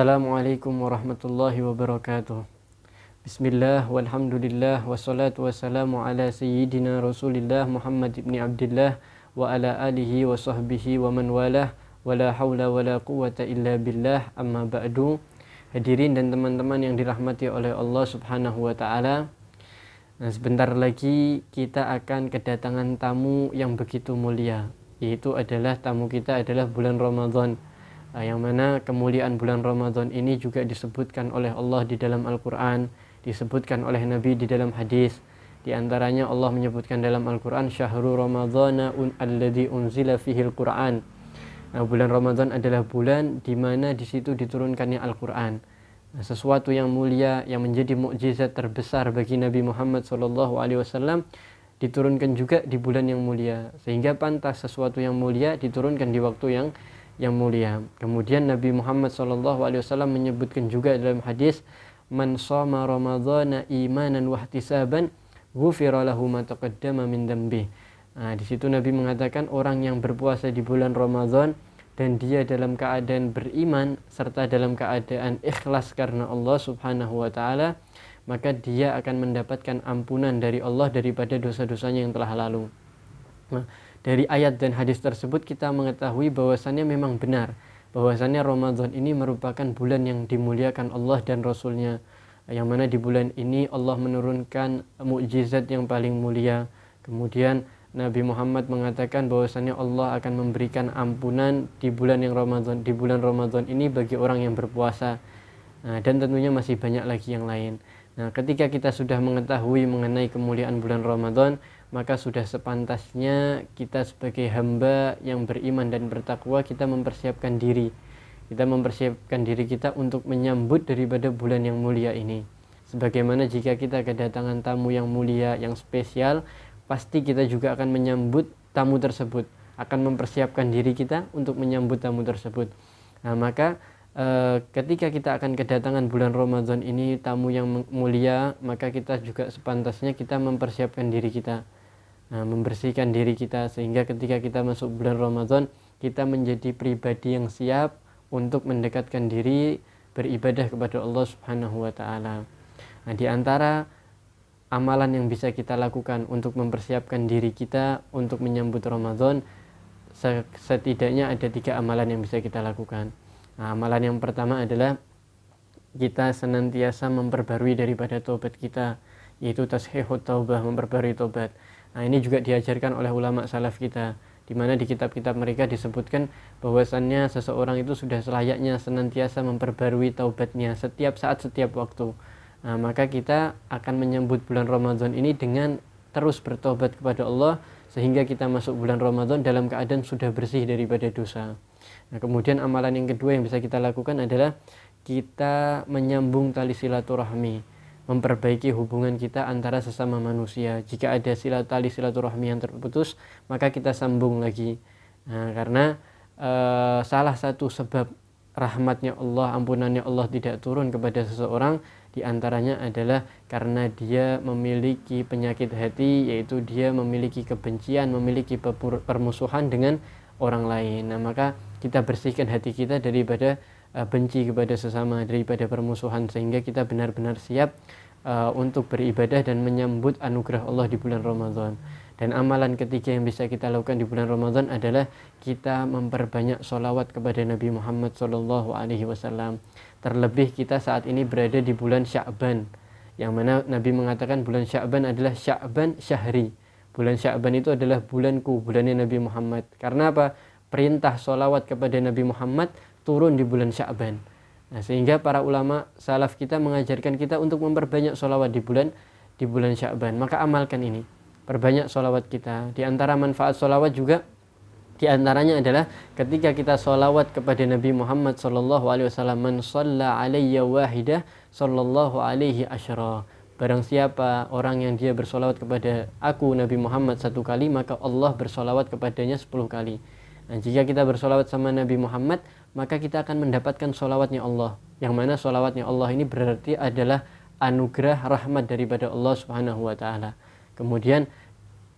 Assalamualaikum warahmatullahi wabarakatuh. Bismillah walhamdulillah wassalatu wassalamu ala sayyidina Rasulillah Muhammad ibn Abdullah wa ala alihi wa sahbihi wa man walah wa la hawla wa la quwwata illa billah, amma ba'du. Hadirin dan teman-teman yang dirahmati oleh Allah Subhanahu wa taala. Nah, sebentar lagi kita akan kedatangan tamu yang begitu mulia, yaitu adalah tamu kita adalah bulan Ramadan. Yang mana kemuliaan bulan Ramadan ini juga disebutkan oleh Allah di dalam Al-Quran, disebutkan oleh Nabi di dalam hadis. Di antaranya Allah menyebutkan dalam Al-Quran, Syahrul Ramadhana alladzi unzila fihil Quran. Bulan Ramadan adalah bulan di mana di situ diturunkannya Al-Quran. Sesuatu yang mulia yang menjadi mukjizat terbesar bagi Nabi Muhammad SAW diturunkan juga di bulan yang mulia, sehingga pantas sesuatu yang mulia diturunkan di waktu yang mulia. Kemudian Nabi Muhammad SAW menyebutkan juga dalam hadis, man shoma ramadhana imanan wahtisaban ghufira lahu ma taqaddama min dzambi. Di situ Nabi mengatakan orang yang berpuasa di bulan Ramadan dan dia dalam keadaan beriman serta dalam keadaan ikhlas karena Allah Subhanahu wa taala, maka dia akan mendapatkan ampunan dari Allah daripada dosa-dosanya yang telah lalu. Dari ayat dan hadis tersebut kita mengetahui bahwasannya memang benar, bahwasannya Ramadan ini merupakan bulan yang dimuliakan Allah dan Rasulnya, yang mana di bulan ini Allah menurunkan mukjizat yang paling mulia. Kemudian Nabi Muhammad mengatakan bahwasannya Allah akan memberikan ampunan di bulan Ramadan ini bagi orang yang berpuasa. Dan tentunya masih banyak lagi yang lain. Ketika kita sudah mengetahui mengenai kemuliaan bulan Ramadan, maka sudah sepantasnya kita sebagai hamba yang beriman dan bertakwa, kita mempersiapkan diri kita untuk menyambut daripada bulan yang mulia ini. Sebagaimana jika kita kedatangan tamu yang mulia, yang spesial, pasti kita juga akan menyambut tamu tersebut, akan mempersiapkan diri kita untuk menyambut tamu tersebut. Maka ketika kita akan kedatangan bulan Ramadan ini, tamu yang mulia, maka kita juga sepantasnya kita mempersiapkan diri kita, membersihkan diri kita, sehingga ketika kita masuk bulan Ramadan, kita menjadi pribadi yang siap untuk mendekatkan diri beribadah kepada Allah Subhanahu wa taala. Di antara amalan yang bisa kita lakukan untuk mempersiapkan diri kita untuk menyambut Ramadan, setidaknya ada 3 amalan yang bisa kita lakukan. Amalan yang pertama adalah kita senantiasa memperbarui daripada taubat kita, yaitu tashihut taubah, memperbarui taubat. Ini juga diajarkan oleh ulama salaf kita, di mana di kitab-kitab mereka disebutkan bahwasannya seseorang itu sudah selayaknya senantiasa memperbarui taubatnya setiap saat, setiap waktu. Maka kita akan menyambut bulan Ramadan ini dengan terus bertobat kepada Allah, sehingga kita masuk bulan Ramadan dalam keadaan sudah bersih daripada dosa. Kemudian amalan yang kedua yang bisa kita lakukan adalah kita menyambung tali silaturahmi, memperbaiki hubungan kita antara sesama manusia. Jika ada tali silaturahmi yang terputus, maka kita sambung lagi. Karena salah satu sebab rahmatnya Allah, ampunannya Allah tidak turun kepada seseorang, diantaranya adalah karena dia memiliki penyakit hati, yaitu dia memiliki kebencian, memiliki permusuhan dengan orang lain. Maka kita bersihkan hati kita daripada benci kepada sesama, daripada permusuhan, sehingga kita benar-benar siap untuk beribadah dan menyambut anugerah Allah di bulan Ramadan. Dan amalan ketiga yang bisa kita lakukan di bulan Ramadan adalah kita memperbanyak sholawat kepada Nabi Muhammad SAW. Terlebih kita saat ini berada di bulan Sya'ban, yang mana Nabi mengatakan bulan Sya'ban adalah Sya'ban syahri. Bulan Sya'ban itu adalah bulanku, bulannya Nabi Muhammad. Karena apa? Perintah sholawat kepada Nabi Muhammad turun di bulan Sya'ban. Sehingga para ulama salaf kita mengajarkan kita untuk memperbanyak sholawat di bulan Sya'ban. Maka amalkan ini, perbanyak sholawat kita. Di antara manfaat sholawat juga, di antaranya adalah ketika kita sholawat kepada Nabi Muhammad SAW, man shalla alayya wahidah sallallahu alaihi asyara. Barang siapa orang yang dia bersolawat kepada aku Nabi Muhammad 1 kali, maka Allah bersolawat kepadanya 10 kali. Jika kita bersolawat sama Nabi Muhammad, maka kita akan mendapatkan solawatnya Allah, yang mana solawatnya Allah ini berarti adalah anugerah rahmat daripada Allah Subhanahu wa taala. Kemudian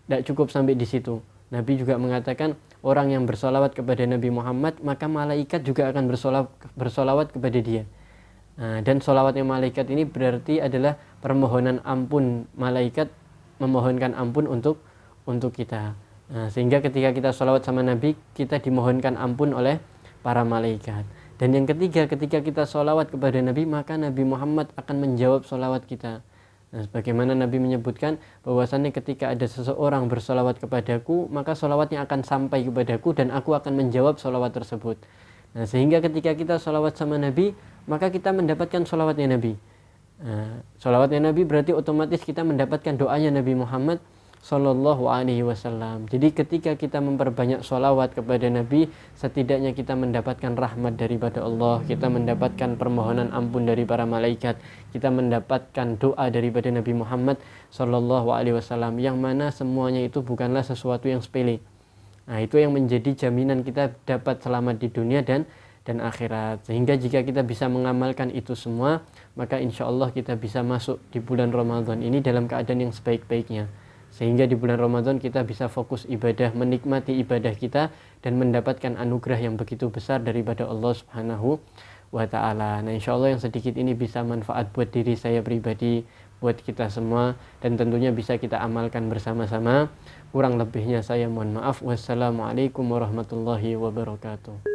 tidak cukup sampai di situ, Nabi juga mengatakan orang yang bersolawat kepada Nabi Muhammad, maka malaikat juga akan bersolawat kepada dia. Dan sholawatnya malaikat ini berarti adalah permohonan ampun, malaikat memohonkan ampun untuk kita. Sehingga ketika kita sholawat sama Nabi, kita dimohonkan ampun oleh para malaikat. Dan yang ketiga, ketika kita sholawat kepada Nabi, maka Nabi Muhammad akan menjawab sholawat kita. Sebagaimana Nabi menyebutkan bahwasannya ketika ada seseorang bersolawat kepadaku, maka solawatnya akan sampai kepadaku dan aku akan menjawab solawat tersebut. Sehingga ketika kita solawat sama Nabi, maka kita mendapatkan solawatnya Nabi. Solawatnya Nabi berarti otomatis kita mendapatkan doanya Nabi Muhammad Sallallahu Alaihi Wasallam. Jadi ketika kita memperbanyak solawat kepada Nabi, setidaknya kita mendapatkan rahmat daripada Allah, kita mendapatkan permohonan ampun dari para malaikat, kita mendapatkan doa daripada Nabi Muhammad Sallallahu Alaihi Wasallam, yang mana semuanya itu bukanlah sesuatu yang sepele. Itu yang menjadi jaminan kita dapat selamat di dunia dan akhirat. Sehingga jika kita bisa mengamalkan itu semua, maka insya Allah kita bisa masuk di bulan Ramadan ini dalam keadaan yang sebaik-baiknya. Sehingga di bulan Ramadan kita bisa fokus ibadah, menikmati ibadah kita dan mendapatkan anugerah yang begitu besar daripada Allah Subhanahu wa ta'ala. Insya Allah yang sedikit ini bisa manfaat buat diri saya pribadi, buat kita semua, dan tentunya bisa kita amalkan bersama-sama. Kurang lebihnya saya mohon maaf. Wassalamualaikum warahmatullahi wabarakatuh.